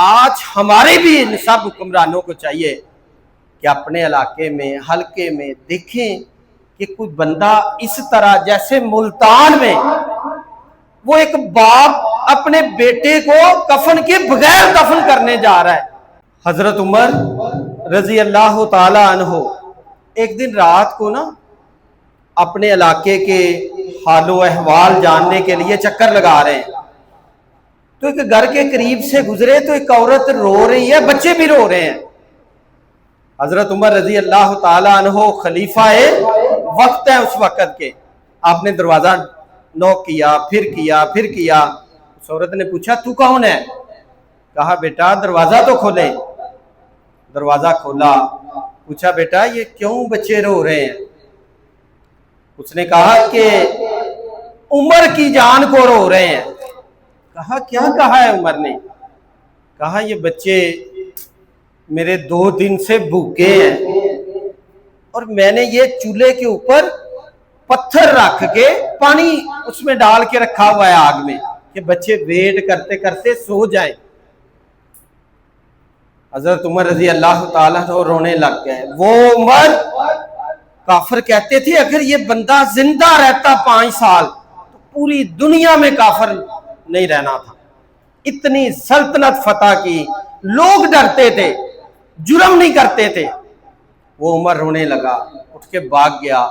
آج ہمارے بھی ان سب حکمرانوں کو چاہیے کہ اپنے علاقے میں حلقے میں دیکھیں کہ کوئی بندہ اس طرح جیسے ملتان میں وہ ایک باپ اپنے بیٹے کو کفن کے بغیر دفن کرنے جا رہا ہے۔ حضرت عمر رضی اللہ تعالی عنہ ایک دن رات کو نا اپنے علاقے کے حال و احوال جاننے کے لیے چکر لگا رہے ہیں، تو ایک گھر کے قریب سے گزرے تو ایک عورت رو رہی ہے، بچے بھی رو رہے ہیں۔ حضرت عمر رضی اللہ تعالی عنہ خلیفہ وقت ہے اس وقت کے، آپ نے دروازہ نوک کیا، پھر کیا۔ اس عورت نے پوچھا تو کون ہے؟ کہا بیٹا دروازہ تو کھولے۔ دروازہ کھولا، پوچھا بیٹا یہ کیوں بچے رو رہے ہیں؟ اس نے کہا کہ عمر کی جان کو رو رہے ہیں۔ کہا کیا کہا ہے عمر نے؟ کہا یہ بچے میرے 2 دن سے بھوکے ہیں اور میں نے یہ چولہے کے اوپر پتھر رکھ کے پانی اس میں ڈال کے رکھا ہوا ہے آگ میں کہ بچے ویٹ کرتے کرتے سو جائیں۔ حضرت عمر رضی اللہ تعالیٰ رونے لگ گئے۔ وہ عمر کافر کہتے تھے اگر یہ بندہ زندہ رہتا 5 سال تو پوری دنیا میں کافر نہیں رہنا تھا، اتنی سلطنت فتح کی، لوگ ڈرتے تھے، جرم نہیں کرتے تھے۔ وہ عمر رونے لگا، اٹھ کے بھاگ گیا،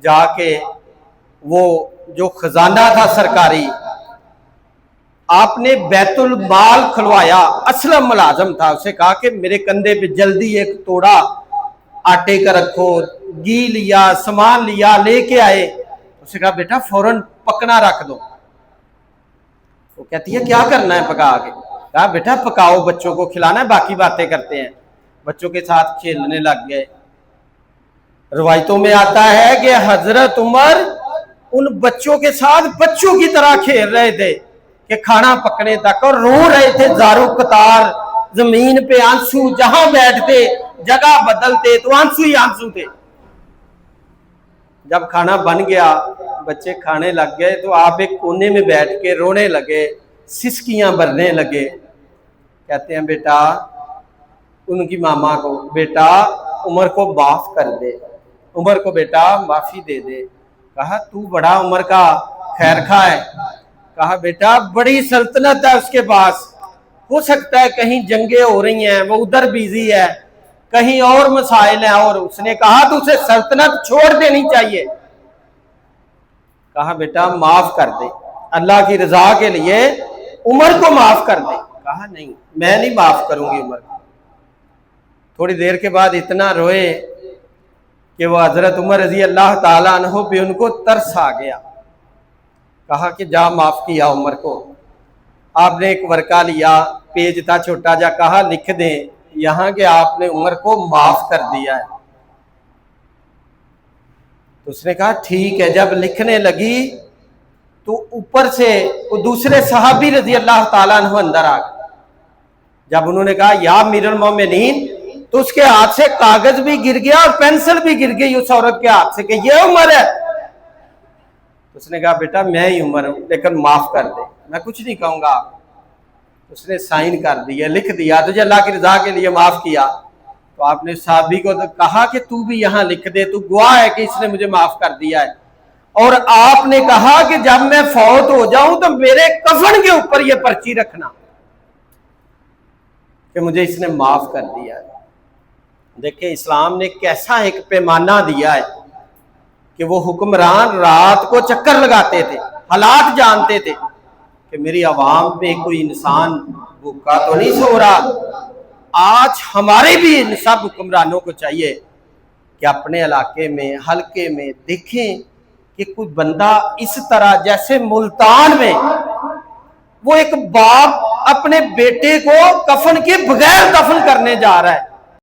جا کے وہ جو خزانہ تھا سرکاری، آپ نے بیت المال کھلوایا، اسلم ملازم تھا، اسے کہا کہ میرے کندھے پہ جلدی ایک توڑا آٹے کا رکھو، گھی لیا، سامان لیا، لے کے آئے۔ اسے کہا بیٹا فوراً پکنا رکھ دو۔ وہ کہتی ہے کیا کرنا ہے پکا کے؟ کہا بیٹا پکاؤ، بچوں کو کھلانا ہے، باقی باتیں کرتے ہیں۔ بچوں کے ساتھ کھیلنے لگ گئے۔ روایتوں میں آتا ہے کہ حضرت عمر ان بچوں کے ساتھ بچوں کی طرح کھیل رہے تھے کہ کھانا پکنے تک، اور رو رہے تھے زارو قطار، زمین پہ آنسو، جہاں بیٹھتے جگہ بدلتے تو آنسو ہی آنسو تھے۔ جب کھانا بن گیا، بچے کھانے لگ گئے تو آپ ایک کونے میں بیٹھ کے رونے لگے، سسکیاں بھرنے لگے۔ کہتے ہیں بیٹا ان کی ماما کو، بیٹا عمر کو معاف کر دے، عمر کو بیٹا معافی دے دے۔ کہا تو بڑا عمر کا خیر خواہ ہے۔ کہا بیٹا بڑی سلطنت ہے اس کے پاس، ہو سکتا ہے کہیں جنگیں ہو رہی ہیں، وہ ادھر بیزی ہے، کہیں اور مسائل ہیں، اور اس نے کہا تو اسے سلطنت چھوڑ دینی چاہیے۔ کہا بیٹا معاف کر دے، اللہ کی رضا کے لیے عمر کو معاف کر دے۔ کہا نہیں میں نہیں معاف کروں گی عمر کو۔ تھوڑی دیر کے بعد اتنا روئے کہ وہ حضرت عمر رضی اللہ تعالیٰ عنہ پہ ان کو ترس آ گیا۔ کہا کہ جا معاف کیا عمر کو۔ آپ نے ایک ورقہ لیا، پیج تھا چھوٹا جا، کہا لکھ دیں یہاں کہ آپ نے عمر کو معاف کر دیا ہے۔ تو اس نے کہا ٹھیک ہے۔ جب لکھنے لگی تو اوپر سے وہ دوسرے صحابی رضی اللہ تعالیٰ عنہ اندر آ گئے۔ جب انہوں نے کہا یا امیر المومنین، تو اس کے ہاتھ سے کاغذ بھی گر گیا اور پینسل بھی گر گئی اس عورت کے ہاتھ سے کہ یہ عمر ہے۔ اس نے کہا بیٹا میں ہی عمر ہوں، لیکن معاف کر دے، میں کچھ نہیں کہوں گا۔ اس نے سائن کر دیا، لکھ دیا، تجھے اللہ کی رضا کے لیے معاف کیا۔ تو آپ نے صحابی کو کہا کہ تو بھی یہاں لکھ دے، تو گواہ ہے کہ اس نے مجھے معاف کر دیا ہے۔ اور آپ نے کہا کہ جب میں فوت ہو جاؤں تو میرے کفن کے اوپر یہ پرچی رکھنا کہ مجھے اس نے معاف کر دیا ہے۔ دیکھیں اسلام نے کیسا ایک پیمانہ دیا ہے کہ وہ حکمران رات کو چکر لگاتے تھے، حالات جانتے تھے کہ میری عوام میں کوئی انسان بھوکا تو نہیں سو رہا۔ آج ہمارے بھی ان سب حکمرانوں کو چاہیے کہ اپنے علاقے میں حلقے میں دیکھیں کہ کوئی بندہ اس طرح جیسے ملتان میں وہ ایک باپ اپنے بیٹے کو کفن کے بغیر دفن کرنے جا رہا ہے،